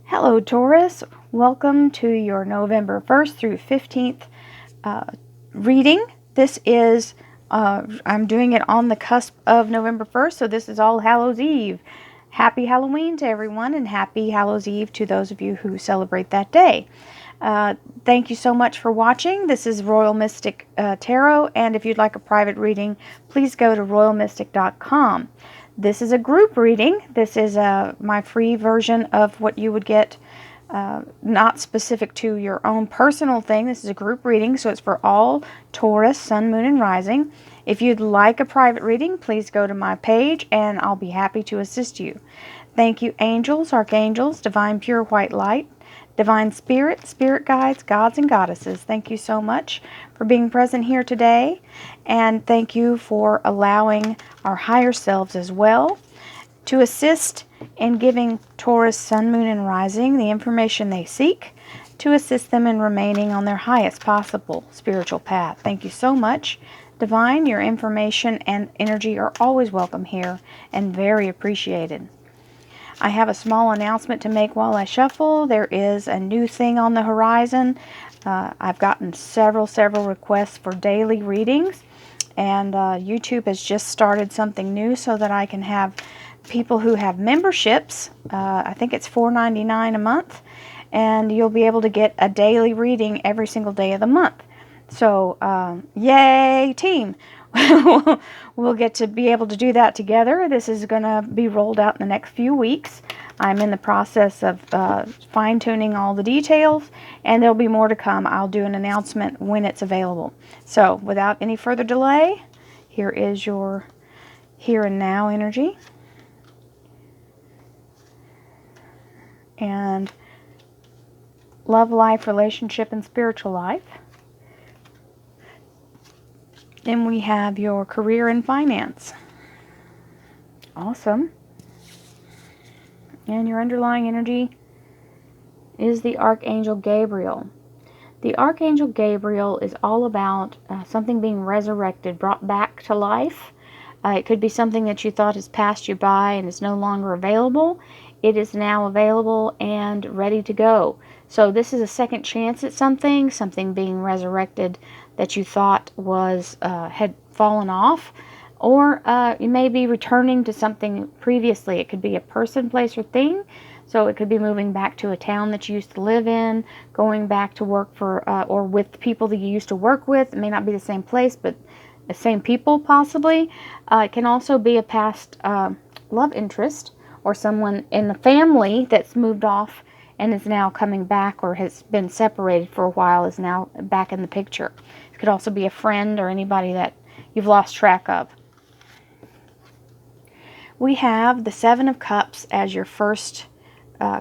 Hello, Taurus. Welcome to your November 1st through 15th reading. This is, I'm doing it on the cusp of November 1st, so this is All Hallows Eve. Happy Halloween to everyone, and happy Hallows Eve to those of you who celebrate that day. Thank you so much for watching. This is Royal Mystic Tarot, and if you'd like a private reading, please go to royalmystic.com. This is a group reading. This is my free version of what you would get, not specific to your own personal thing. This is a group reading, so it's for all Taurus, Sun, Moon, and Rising. If you'd like a private reading, please go to my page, and I'll be happy to assist you. Thank you, angels, archangels, divine pure white light, divine spirit, spirit guides, gods and goddesses. Thank you so much for being present here today, and thank you for allowing our higher selves as well to assist in giving Taurus, Sun, Moon, and Rising the information they seek to assist them in remaining on their highest possible spiritual path. Thank you so much. Divine, your information and energy are always welcome here and very appreciated. I have a small announcement to make while I shuffle. There is a new thing on the horizon. I've gotten several requests for daily readings, and YouTube has just started something new so that I can have people who have memberships. I think it's $4.99 a month, and you'll be able to get a daily reading every single day of the month. So, yay, team! We'll get to be able to do that together. This is going to be rolled out in the next few weeks. I'm in the process of fine-tuning all the details, and there'll be more to come. I'll do an announcement when it's available. So, without any further delay, here is your here and now energy. And love life, relationship, and spiritual life. Then we have your career and finance. Awesome. And your underlying energy is the Archangel Gabriel. The Archangel Gabriel is all about something being resurrected, brought back to life. It could be something that you thought has passed you by and is no longer available. It is now available and ready to go. So this is a second chance at something being resurrected that you thought was had fallen off, or you may be returning to something previously. It could be a person, place, or thing. So it could be moving back to a town that you used to live in, going back to work for or with people that you used to work with. It may not be the same place, but the same people possibly. It can also be a past love interest or someone in the family that's moved off and is now coming back, or has been separated for a while, is now back in the picture. It could also be a friend or anybody that you've lost track of. We have the Seven of Cups as your first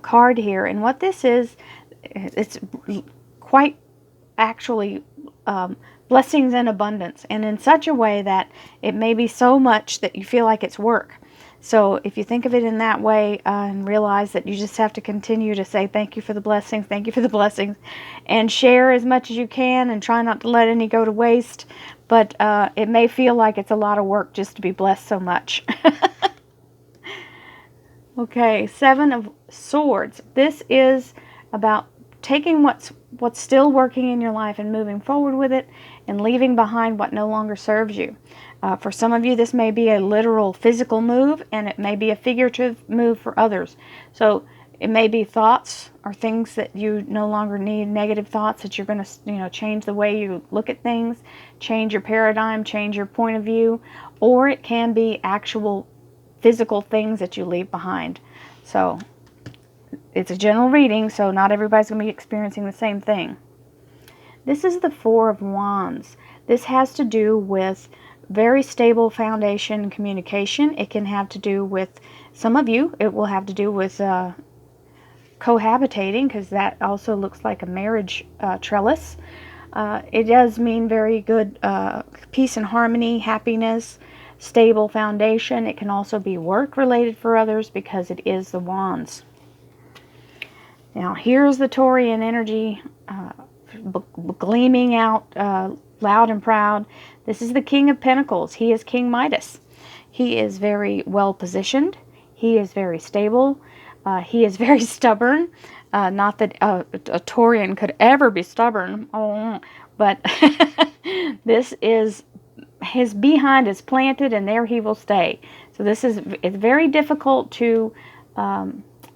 card here, and what this is, it's quite actually blessings and abundance, and in such a way that it may be so much that you feel like it's work. So if you think of it in that way, and realize that you just have to continue to say thank you for the blessings, and share as much as you can, and try not to let any go to waste. But it may feel like it's a lot of work just to be blessed so much. Okay, Seven of Swords. This is about taking what's still working in your life and moving forward with it, and leaving behind what no longer serves you. For some of you, this may be a literal physical move, and it may be a figurative move for others. So it may be thoughts or things that you no longer need, negative thoughts that you're going to, change the way you look at things, change your paradigm, change your point of view, or it can be actual physical things that you leave behind. So it's a general reading, so not everybody's going to be experiencing the same thing. This is the Four of Wands. This has to do with very stable foundation and communication. It can have to do with, some of you, it will have to do with cohabitating, because that also looks like a marriage trellis. It does mean very good peace and harmony, happiness, stable foundation. It can also be work related for others, because it is the Wands. Now here's the Taurian energy gleaming out loud and proud. This is the King of Pentacles. He is King Midas. He is very well positioned. He is very stable. He is very stubborn. Not that a Taurian could ever be stubborn, but this is, his behind is planted and there he will stay. So it's very difficult to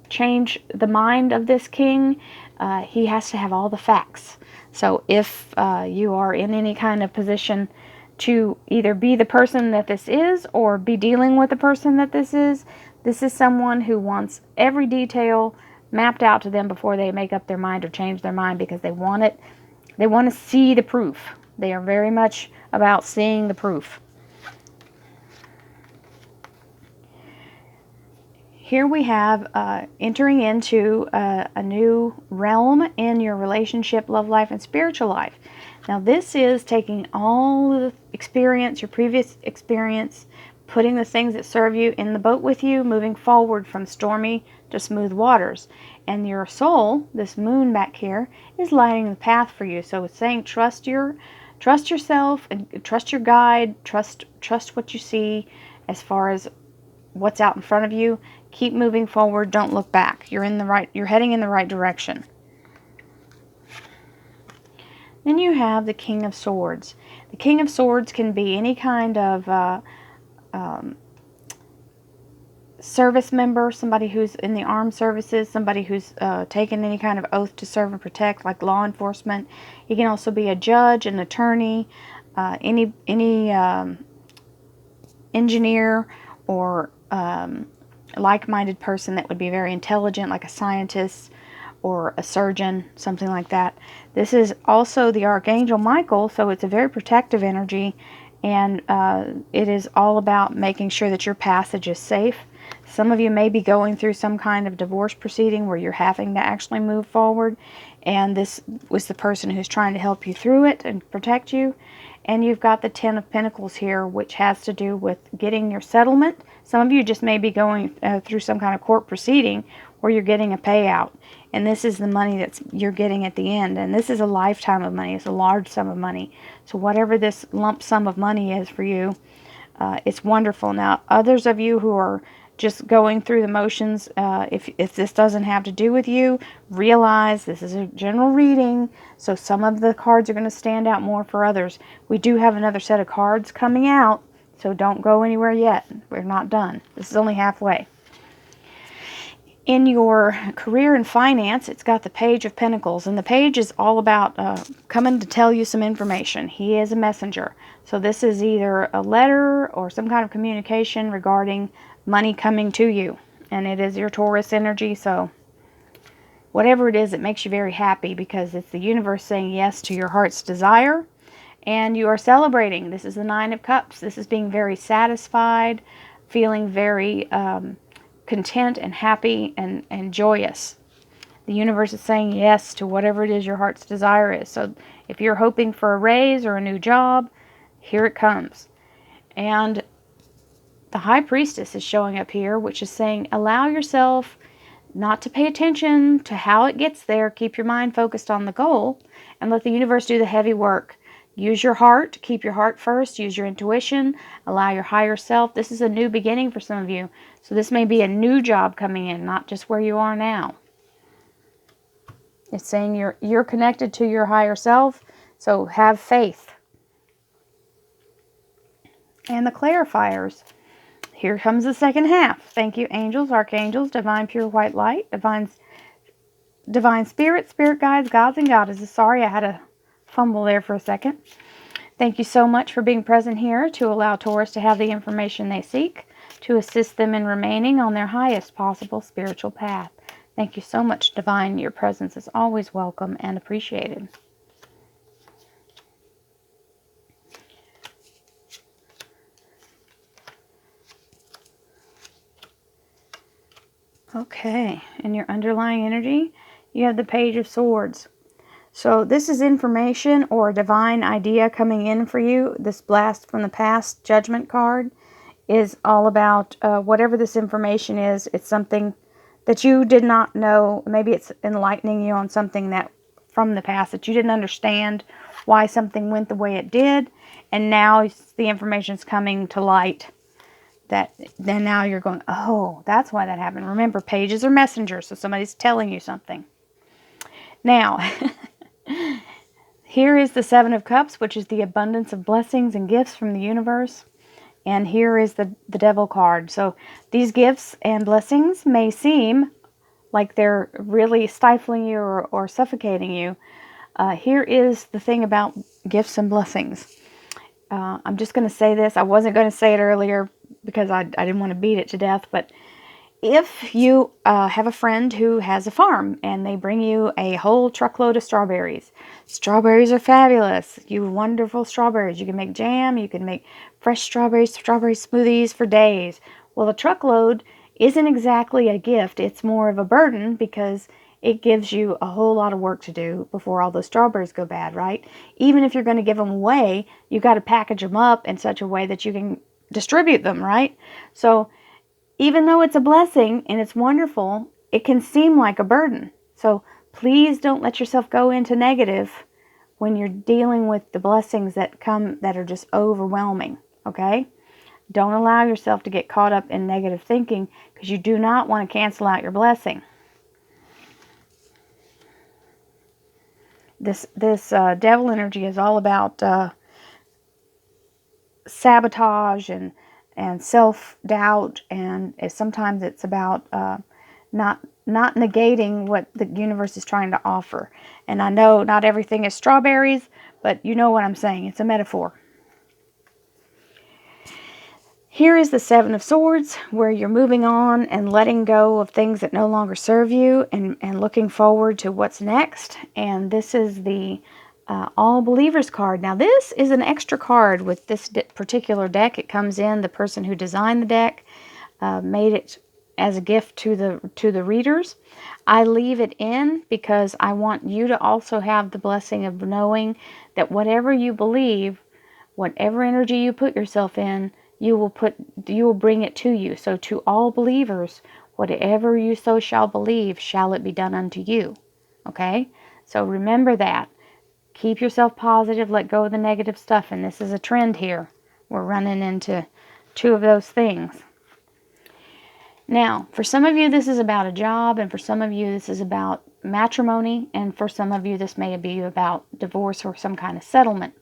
change the mind of this king. He has to have all the facts. So if you are in any kind of position to either be the person that this is or be dealing with the person that this is someone who wants every detail mapped out to them before they make up their mind or change their mind, because they want it. They want to see the proof. They are very much about seeing the proof. Here we have entering into a new realm in your relationship, love life, and spiritual life. Now this is taking all of the experience, your previous experience, putting the things that serve you in the boat with you, moving forward from stormy to smooth waters. And your soul, this moon back here, is lighting the path for you. So it's saying trust yourself and trust your guide, trust what you see as far as what's out in front of you. Keep moving forward, don't look back. You're heading in the right direction. Then you have the King of Swords. The King of Swords can be any kind of service member, somebody who's in the armed services, somebody who's taken any kind of oath to serve and protect, like law enforcement. He can also be a judge, an attorney, any engineer, or like-minded person that would be very intelligent, like a scientist or a surgeon, something like that. This is also the Archangel Michael, so it's a very protective energy, and it is all about making sure that your passage is safe. Some of you may be going through some kind of divorce proceeding where you're having to actually move forward, and this was the person who's trying to help you through it and protect you. And you've got the Ten of Pentacles here, which has to do with getting your settlement. Some of you just may be going through some kind of court proceeding where you're getting a payout. And this is the money that you're getting at the end. And this is a lifetime of money. It's a large sum of money. So whatever this lump sum of money is for you, it's wonderful. Now, others of you who are just going through the motions, if this doesn't have to do with you, realize this is a general reading, so some of the cards are going to stand out more for others. We do have another set of cards coming out, so don't go anywhere yet. We're not done. This is only halfway. In your career and finance, it's got the Page of Pentacles, and the page is all about coming to tell you some information. He is a messenger. So this is either a letter or some kind of communication regarding money coming to you. And it is your Taurus energy, so whatever it is, it makes you very happy because it's the universe saying yes to your heart's desire. And you are celebrating. This is the Nine of Cups. This is being very satisfied, feeling very content and happy and joyous. The universe is saying yes to whatever it is your heart's desire is. So if you're hoping for a raise or a new job, here it comes. And the High Priestess is showing up here, which is saying allow yourself not to pay attention to how it gets there. Keep your mind focused on the goal and let the universe do the heavy work. Use your heart. Keep your heart first. Use your intuition. Allow your higher self. This is a new beginning for some of you. So this may be a new job coming in, not just where you are now. It's saying you're connected to your higher self, so have faith. And the clarifiers. Here comes the second half. Thank you, angels, archangels, divine pure white light, divine spirit, spirit guides, gods and goddesses. Sorry, I had a fumble there for a second. Thank you so much for being present here to allow Taurus to have the information they seek, to assist them in remaining on their highest possible spiritual path. Thank you so much, Divine. Your presence is always welcome and appreciated. Okay, in your underlying energy, you have the Page of Swords. So this is information or a divine idea coming in for you. This Blast from the Past Judgment card is all about whatever this information is. It's something that you did not know. Maybe it's enlightening you on something that from the past that you didn't understand why something went the way it did. And now the information is coming to light then now you're going, oh, that's why that happened. Remember, pages are messengers, so somebody's telling you something. Now, here is the Seven of Cups, which is the abundance of blessings and gifts from the universe. And here is the Devil card. So these gifts and blessings may seem like they're really stifling you or suffocating you. Here is the thing about gifts and blessings. I'm just going to say this. I wasn't going to say it earlier because I didn't want to beat it to death. But if you have a friend who has a farm and they bring you a whole truckload of strawberries. Strawberries are fabulous. You wonderful strawberries. You can make jam. You can make fresh strawberry smoothies for days. Well, a truckload isn't exactly a gift. It's more of a burden because it gives you a whole lot of work to do before all those strawberries go bad, right? Even if you're going to give them away, you got to package them up in such a way that you can distribute them, right? So even though it's a blessing and it's wonderful, it can seem like a burden. So please don't let yourself go into negative when you're dealing with the blessings that come that are just overwhelming, okay? Don't allow yourself to get caught up in negative thinking because you do not want to cancel out your blessing. This devil energy is all about sabotage and self-doubt, and sometimes it's about not negating what the universe is trying to offer. And I know not everything is strawberries, but you know what I'm saying. It's a metaphor. Here is the Seven of Swords, where you're moving on and letting go of things that no longer serve you and looking forward to what's next. And this is the All Believers card. Now, this is an extra card with this particular deck. It comes in, the person who designed the deck made it as a gift to the readers. I leave it in because I want you to also have the blessing of knowing that whatever you believe, whatever energy you put yourself in, you will bring it to you. So to all believers, whatever you so shall believe, shall it be done unto you. Okay? So remember that. Keep yourself positive. Let go of the negative stuff. And this is a trend here. We're running into two of those things. Now, for some of you, this is about a job. And for some of you, this is about matrimony. And for some of you, this may be about divorce or some kind of settlement.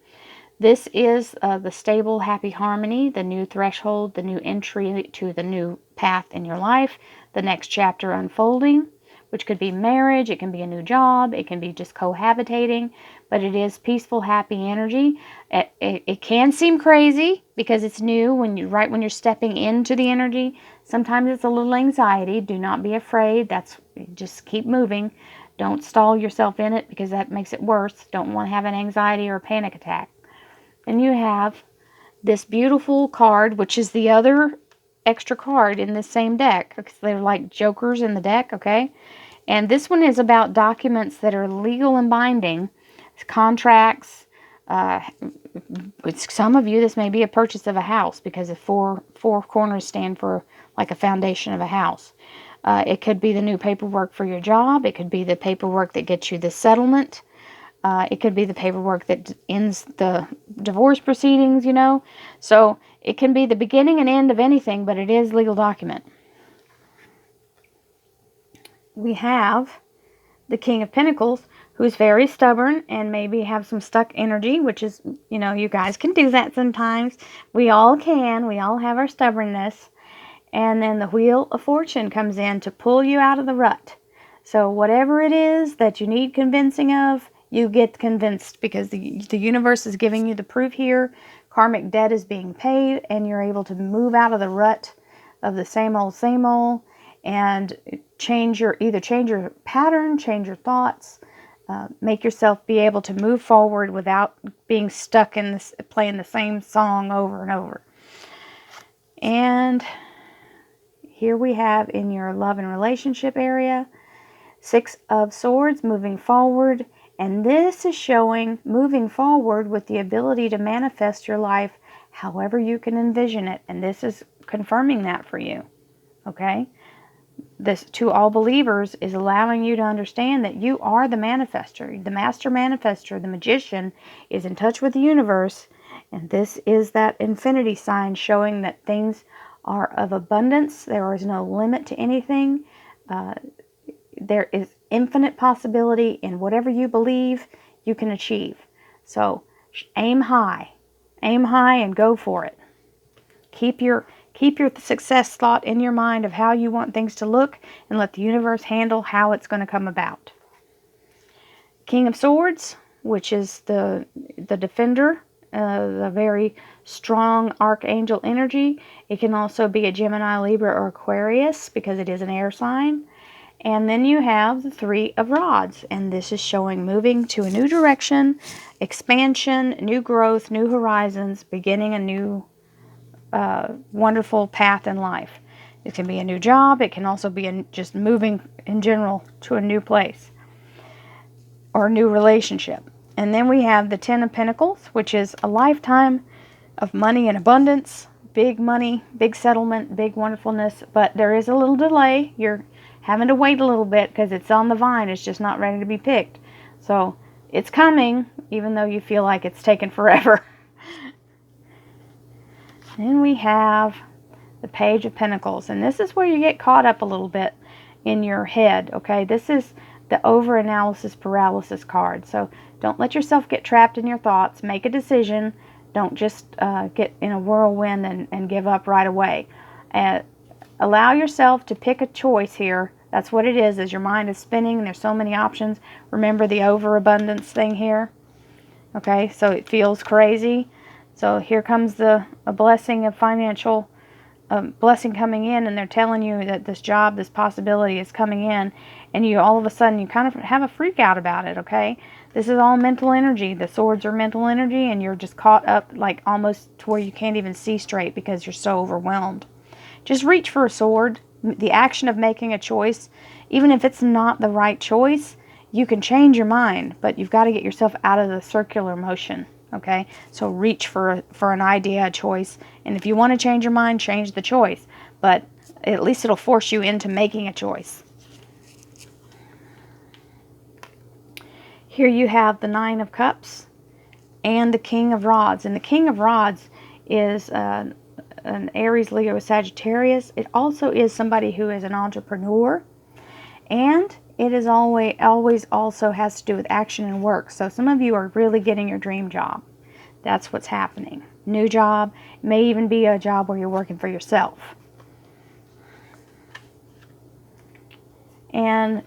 This is the stable, happy harmony, the new threshold, the new entry to the new path in your life, the next chapter unfolding, which could be marriage, it can be a new job, it can be just cohabitating, but it is peaceful, happy energy. It can seem crazy because it's new when you're stepping into the energy. Sometimes it's a little anxiety. Do not be afraid. Just keep moving. Don't stall yourself in it because that makes it worse. Don't want to have an anxiety or a panic attack. And you have this beautiful card, which is the other extra card in this same deck. Because they're like jokers in the deck, okay? And this one is about documents that are legal and binding. Contracts. With some of you, this may be a purchase of a house because the four corners stand for like a foundation of a house. It could be the new paperwork for your job. It could be the paperwork that gets you the settlement. It could be the paperwork that ends the divorce proceedings, you know. So it can be the beginning and end of anything, but it is a legal document. We have the King of Pentacles, who's very stubborn and maybe have some stuck energy, which is, you know, you guys can do that sometimes. We all can. We all have our stubbornness. And then the Wheel of Fortune comes in to pull you out of the rut. So whatever it is that you need convincing of, you get convinced because the universe is giving you the proof here. Karmic debt is being paid and you're able to move out of the rut of the same old, and either change your pattern, change your thoughts, make yourself be able to move forward without being stuck in this, playing the same song over and over. And here we have in your love and relationship area, Six of Swords, moving forward. And this is showing moving forward with the ability to manifest your life however you can envision it. And this is confirming that for you. Okay? This, to all believers, is allowing you to understand that you are the manifester. The master manifester, the magician, is in touch with the universe. And this is that infinity sign showing that things are of abundance. There is no limit to anything. There is infinite possibility in whatever you believe you can achieve. So aim high. Aim high and go for it. Keep your success thought in your mind of how you want things to look, and let the universe handle how it's going to come about. King of Swords, which is the defender, the very strong archangel energy. It can also be a Gemini, Libra, or Aquarius because it is an air sign. And then you have the Three of Rods, and this is showing moving to a new direction, expansion, new growth, new horizons, beginning a new wonderful path in life. It can be a new job. It can also be just moving in general to a new place or a new relationship. And then we have the Ten of Pentacles, which is a lifetime of money and abundance, big money, big settlement, big wonderfulness. But there is a little delay. You're having to wait a little bit because it's on the vine. It's just not ready to be picked. So it's coming, even though you feel like it's taken forever. Then we have the Page of Pentacles, and this is where you get caught up a little bit in your head, okay? This is the over-analysis paralysis card. So don't let yourself get trapped in your thoughts. Make a decision. Don't just get in a whirlwind and give up right away. Allow yourself to pick a choice here. That's what it is your mind is spinning. There's so many options. Remember the overabundance thing here? Okay, so it feels crazy. So here comes a blessing of financial blessing coming in, and they're telling you that this job, this possibility is coming in, and you all of a sudden you kind of have a freak out about it, okay? This is all mental energy. The swords are mental energy, and you're just caught up like almost to where you can't even see straight because you're so overwhelmed. Just reach for a sword. The action of making a choice, even if it's not the right choice, you can change your mind, but you've got to get yourself out of the circular motion. Okay, so reach for an idea, a choice, and if you want to change your mind, change the choice, but at least it'll force you into making a choice. Here you have the Nine of Cups and the King of Rods, and the King of Rods is an Aries, Leo, Sagittarius. It also is somebody who is an entrepreneur, and it is always also has to do with action and work. So some of you are really getting your dream job. That's what's happening. New job. It may even be a job where you're working for yourself. And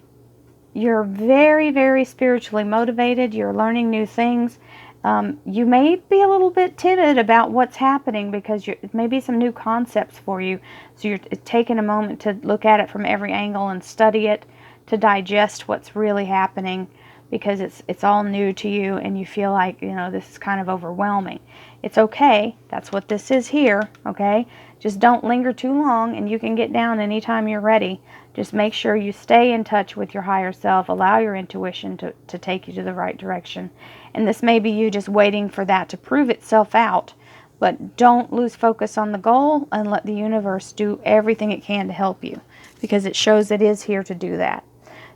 you're very, very spiritually motivated. You're learning new things. You may be a little bit timid about what's happening because it may be some new concepts for you. So you're taking a moment to look at it from every angle and study it, to digest what's really happening, because it's all new to you and you feel like, this is kind of overwhelming. It's okay. That's what this is here, okay? Just don't linger too long, and you can get down anytime you're ready. Just make sure you stay in touch with your higher self. Allow your intuition to take you to the right direction. And this may be you just waiting for that to prove itself out, but don't lose focus on the goal and let the universe do everything it can to help you, because it shows it is here to do that.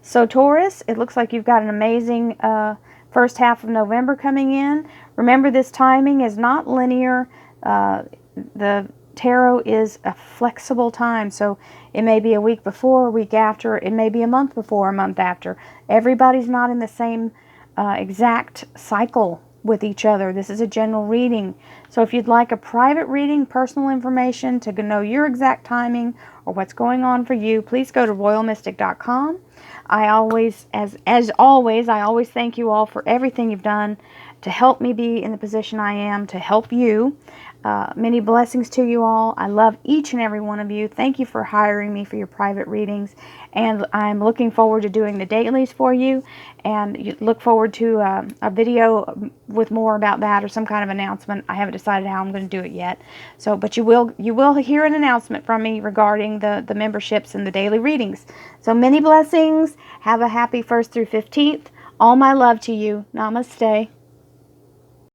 So Taurus, it looks like you've got an amazing first half of November coming in. Remember, this timing is not linear. The tarot is a flexible time, so it may be a week before, a week after, it may be a month before, a month after. Everybody's not in the same exact cycle with each other. This is a general reading. So if you'd like a private reading, personal information to know your exact timing or what's going on for you, please go to royalmystic.com. I always thank you all for everything you've done to help me be in the position I am, to help you. Many blessings to you all. I love each and every one of you. Thank you for hiring me for your private readings. And I'm looking forward to doing the dailies for you. And you look forward to a video with more about that, or some kind of announcement. I haven't decided how I'm going to do it yet. So, but you will hear an announcement from me regarding the memberships and the daily readings. So many blessings. Have a happy 1st through 15th. All my love to you. Namaste.